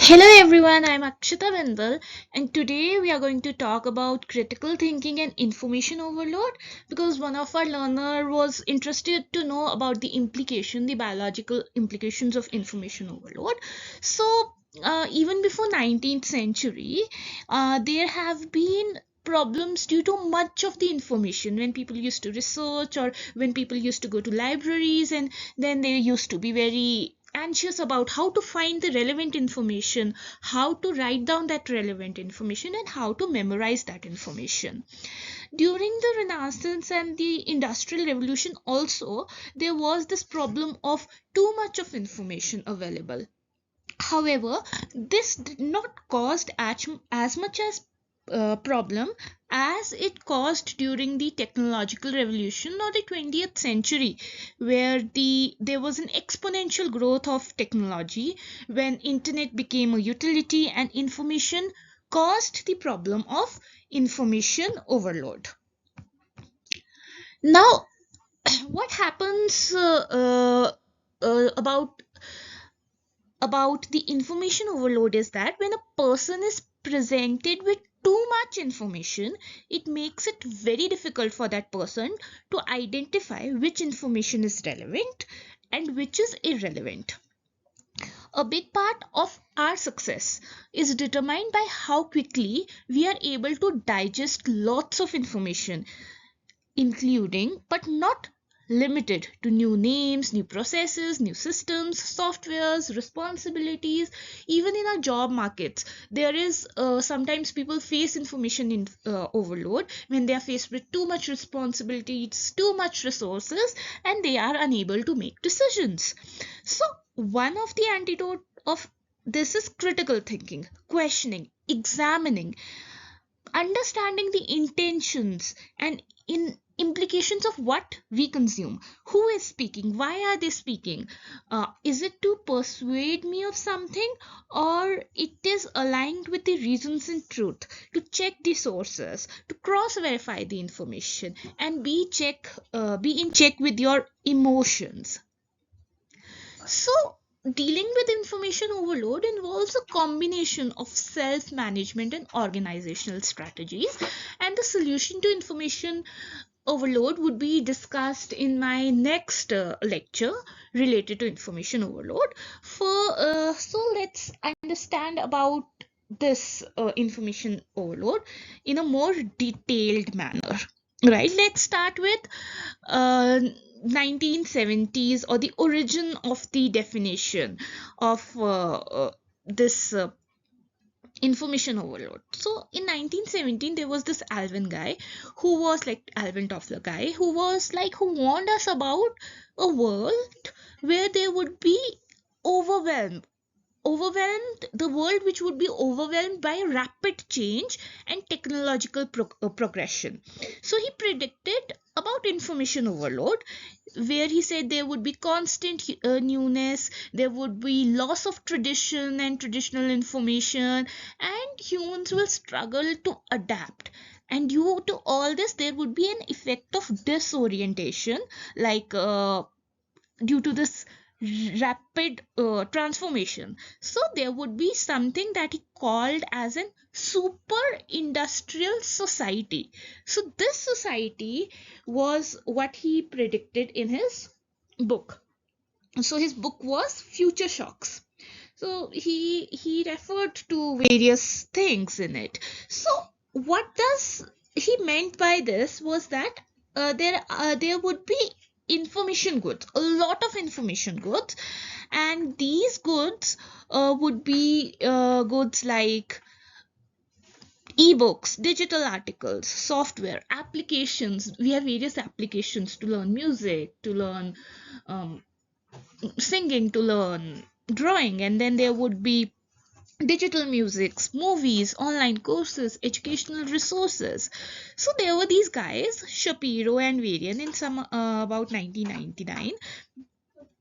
Hello everyone, I'm Akshita Vendal, and today we are going to talk about critical thinking and information overload because one of our learner was interested to know about the biological implications of information overload. So even before 19th century, there have been problems due to much of the information when people used to research or when people used to go to libraries, and then they used to be very anxious about how to find the relevant information, how to write down that relevant information, and how to memorize that information. During the Renaissance and the Industrial Revolution, also, there was this problem of too much of information available. However, this did not cause as much as problem as it caused during the technological revolution or the 20th century, where there was an exponential growth of technology when internet became a utility and information caused the problem of information overload. Now, what happens about the information overload is that when a person is presented with too much information, it makes it very difficult for that person to identify which information is relevant and which is irrelevant. A big part of our success is determined by how quickly we are able to digest lots of information, including but not limited to new names, new processes, new systems, softwares, responsibilities. Even in our job markets, there is sometimes people face overload when they are faced with too much responsibilities, too much resources, and they are unable to make decisions. So, one of the antidote of this is critical thinking, questioning, examining, understanding the intentions and implications of what we consume. Who is speaking? Why are they speaking? Is it to persuade me of something, or it is aligned with the reasons and truth? To check the sources, to cross verify the information, and be in check with your emotions. So, dealing with information overload involves a combination of self management and organizational strategies, and the solution to information overload would be discussed in my next lecture related to information overload. So let's understand about this information overload in a more detailed manner. Right, let's start with uh, 1970s, or the origin of the definition of this information overload. So in 1917, there was this Alvin Toffler guy, who warned us about a world where there would be overwhelm the world which would be overwhelmed by rapid change and technological progression. So he predicted about information overload, where he said there would be constant newness, there would be loss of tradition and traditional information, and humans will struggle to adapt. And due to all this, there would be an effect of disorientation, like due to this rapid transformation. So there would be something that he called as an super industrial society. So this society was what he predicted in his book. So his book was Future Shocks. So he referred to various things in it. So what does he meant by this was that there would be information goods, a lot of information goods, and these goods would be goods like ebooks, digital articles, software, applications. We have various applications to learn music, to learn um, singing, to learn drawing, and then there would be digital musics, movies, online courses, educational resources. So there were these guys, Shapiro and Varian, in some about 1999.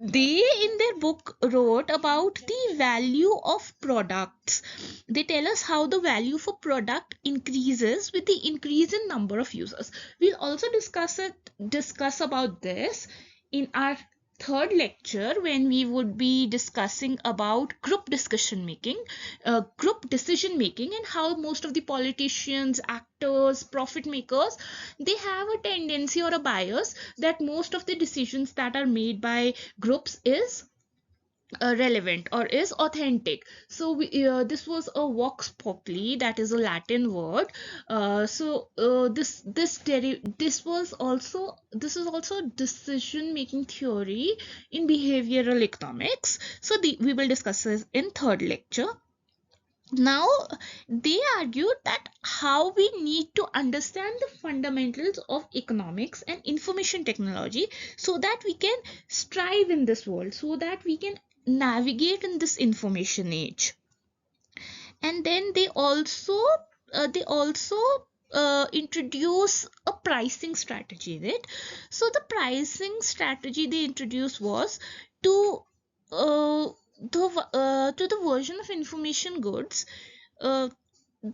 They in their book wrote about the value of products. They tell us how the value for product increases with the increase in number of users. We'll also discuss about this in our third lecture, when we would be discussing about group decision making, and how most of the politicians, actors, profit makers, they have a tendency or a bias that most of the decisions that are made by groups is relevant or is authentic. So this was a vox populi, that is a Latin word. This is also decision making theory in behavioral economics. So we will discuss this in third lecture. Now, they argued that how we need to understand the fundamentals of economics and information technology so that we can strive in this world, so that we can navigate in this information age. And then they also introduce a pricing strategy in it. So the pricing strategy they introduced was to uh, to the version of information goods uh,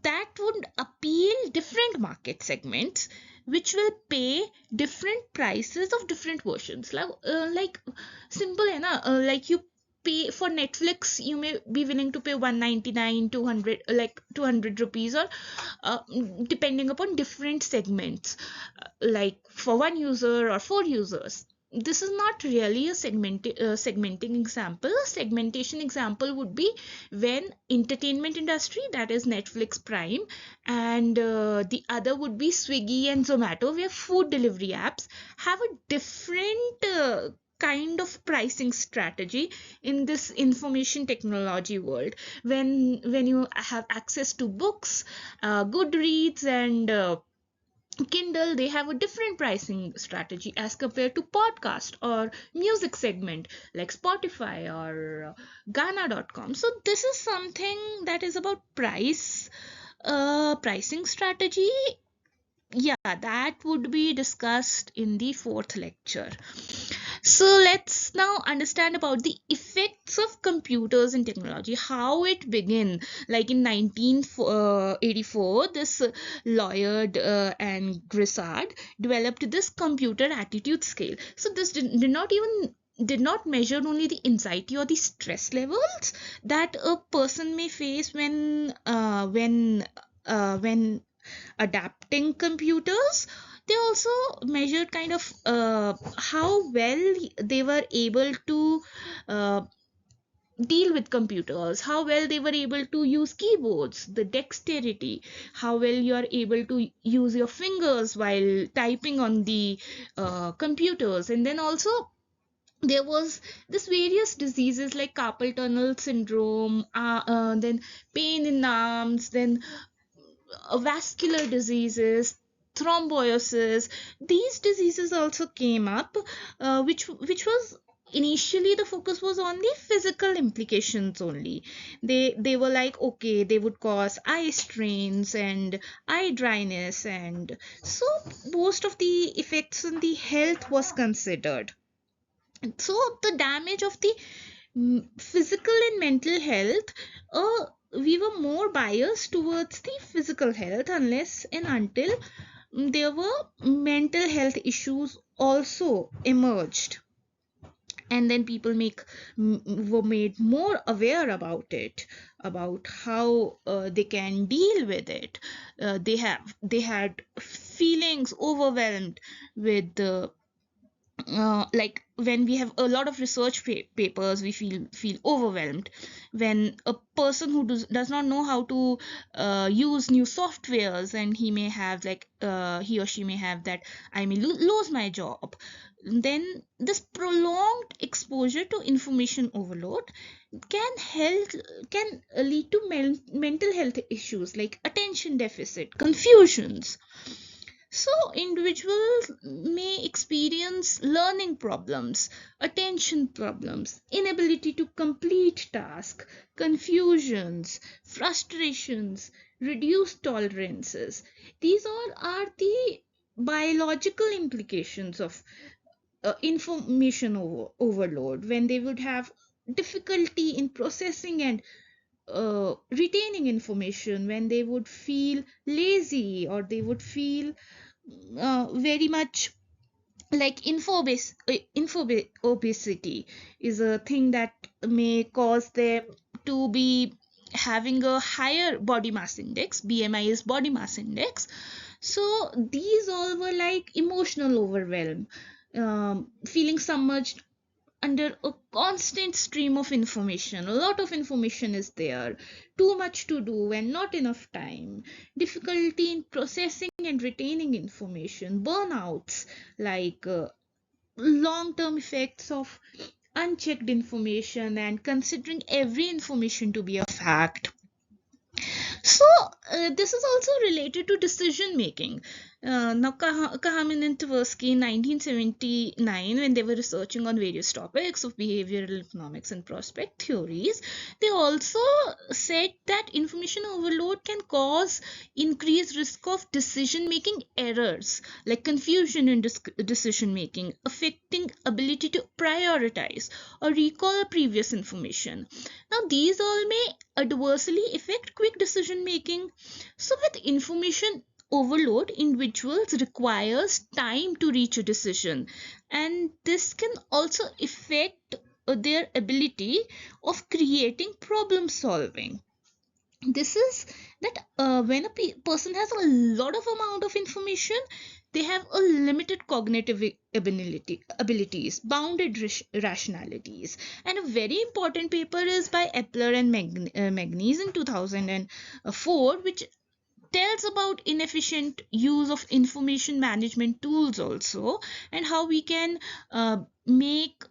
that would appeal different market segments, which will pay different prices of different versions. Like simple hai na? Like you pay for Netflix, you may be willing to pay 199, 200, like 200 rupees, or depending upon different segments, like for one user or four users. This is not really a segmenting example. A segmentation example would be when entertainment industry, that is Netflix Prime, and the other would be Swiggy and Zomato, where food delivery apps have a different kind of pricing strategy in this information technology world. When you have access to books, Goodreads, and Kindle, they have a different pricing strategy as compared to podcast or music segment like Spotify or Ghana.com. So this is something that is about pricing strategy. Yeah, that would be discussed in the fourth lecture. So let's now understand about the effects of computers and technology, how it began. Like in 1984, this Lloyd and Grissard developed this computer attitude scale. So this did not measure only the anxiety or the stress levels that a person may face when adapting computers. They also measured kind of how well they were able to uh, deal with computers, how well they were able to use keyboards, the dexterity, how well you are able to use your fingers while typing on the computers. And then also there was this various diseases like carpal tunnel syndrome, then pain in arms, then vascular diseases, thrombosis. These diseases also came up, which was initially the focus was on the physical implications only. They were like, okay, they would cause eye strains and eye dryness, and so most of the effects on the health was considered. So the damage of the physical and mental health, we were more biased towards the physical health unless and until there were mental health issues also emerged, and then people were made more aware about it, about how they can deal with it. They had feelings overwhelmed with the like when we have a lot of research papers, we feel overwhelmed. When a person who does not know how to use new softwares, and he may have like he or she may have that, I may lose my job. Then this prolonged exposure to information overload can lead to mental health issues like attention deficit, confusions. So, individuals may experience learning problems, attention problems, inability to complete tasks, confusions, frustrations, reduced tolerances. These all are the biological implications of information overload, when they would have difficulty in processing and retaining information, when they would feel lazy, or they would feel very much like obesity is a thing that may cause them to be having a higher body mass index. BMI is body mass index. So these all were like emotional overwhelm, feeling submerged under a constant stream of information. A lot of information is there, too much to do and not enough time, difficulty in processing and retaining information, burnouts, like long term effects of unchecked information and considering every information to be a fact. So, this is also related to decision making. Now, Kahaman and Tversky in 1979, when they were researching on various topics of behavioral economics and prospect theories, they also said that information overload can cause increased risk of decision making errors, like confusion in decision making, affecting ability to prioritize or recall previous information. Now, these all may adversely affect quick decision making. So, with information overload, individuals requires time to reach a decision, and this can also affect their ability of creating problem solving. This is that when a person has a lot of amount of information, they have a limited cognitive abilities, bounded rationalities. And a very important paper is by Epler and Magnes in 2004, which tells about inefficient use of information management tools also, and how we can make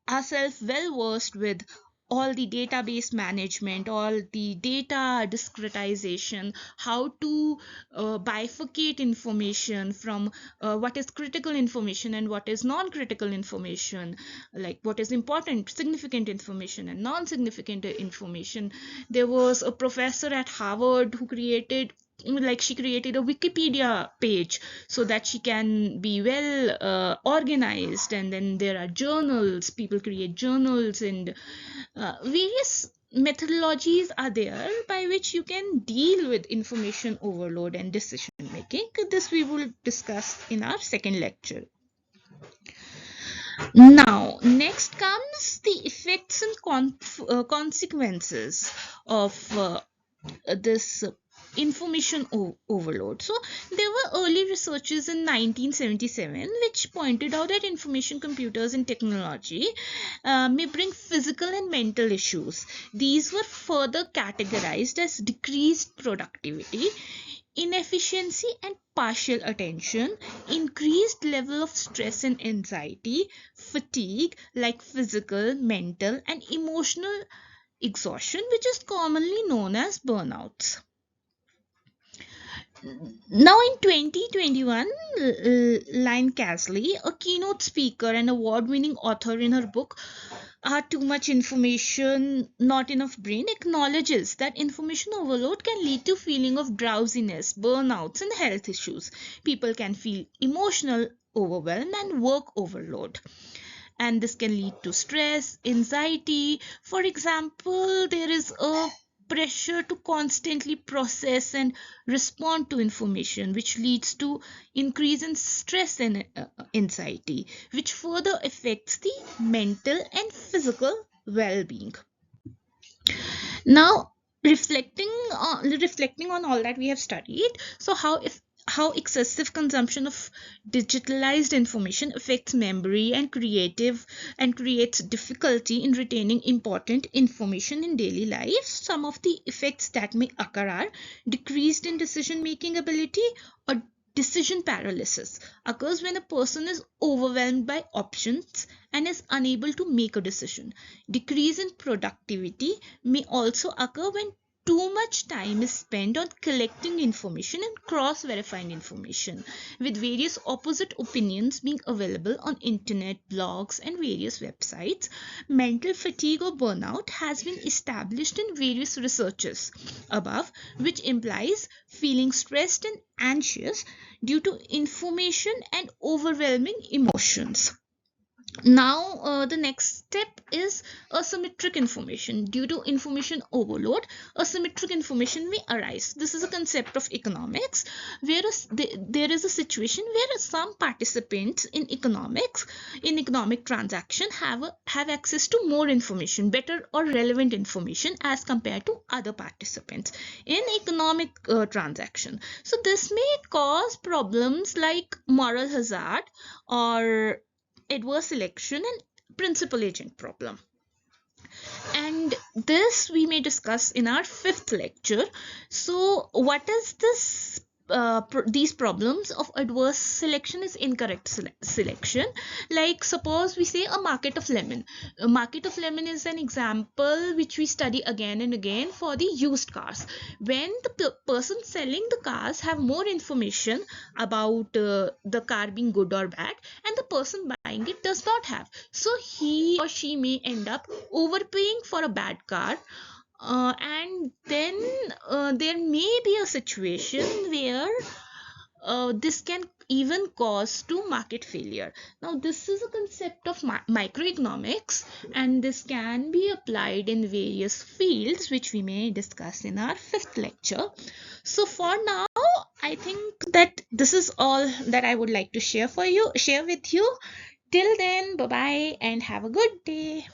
ourselves well versed with all the database management, all the data discretization, how to bifurcate information from what is critical information and what is non-critical information, like what is important, significant information and non-significant information. There was a professor at Harvard who created, like, she created a Wikipedia page so that she can be well organized. And then there are journals, people create journals, and various methodologies are there by which you can deal with information overload and decision making. This we will discuss in our second lecture. Now, next comes the effects and consequences of this information overload. So there were early researchers in 1977 which pointed out that information computers and technology may bring physical and mental issues. These were further categorized as decreased productivity, inefficiency and partial attention, increased level of stress and anxiety, fatigue, like physical, mental and emotional exhaustion, which is commonly known as burnouts. Now in 2021, Lynn Casley, a keynote speaker and award-winning author, in her book Too Much Information, Not Enough Brain, acknowledges that information overload can lead to feeling of drowsiness, burnouts and health issues. People can feel emotional overwhelm and work overload, and this can lead to stress, anxiety. For example, there is a pressure to constantly process and respond to information, which leads to increase in stress and anxiety, which further affects the mental and physical well-being. Now, reflecting on all that we have studied, so how excessive consumption of digitalized information affects memory and creates difficulty in retaining important information in daily life. Some of the effects that may occur are decreased in decision making ability, or decision paralysis occurs when a person is overwhelmed by options and is unable to make a decision. Decrease in productivity may also occur when too much time is spent on collecting information and cross-verifying information, with various opposite opinions being available on internet, blogs and various websites. Mental fatigue or burnout has been established in various researches above, which implies feeling stressed and anxious due to information and overwhelming emotions. Now, the next step is asymmetric information. Due to information overload, asymmetric information may arise. This is a concept of economics, where there is a situation where some participants in economic transaction have access to more information, better or relevant information as compared to other participants in economic transaction. So this may cause problems like moral hazard or adverse selection and principal agent problem. And this we may discuss in our fifth lecture. So what is this these problems of adverse selection is incorrect selection. Like suppose we say a market of lemon. A market of lemon is an example which we study again and again for the used cars. When the person selling the cars have more information about the car being good or bad, and the person buying it does not have, so he or she may end up overpaying for a bad car. And then there may be a situation where this can even cause to market failure. Now this is a concept of microeconomics, and this can be applied in various fields which we may discuss in our fifth lecture. So for now, I think that this is all that I would like to share with you. Till then, bye bye and have a good day.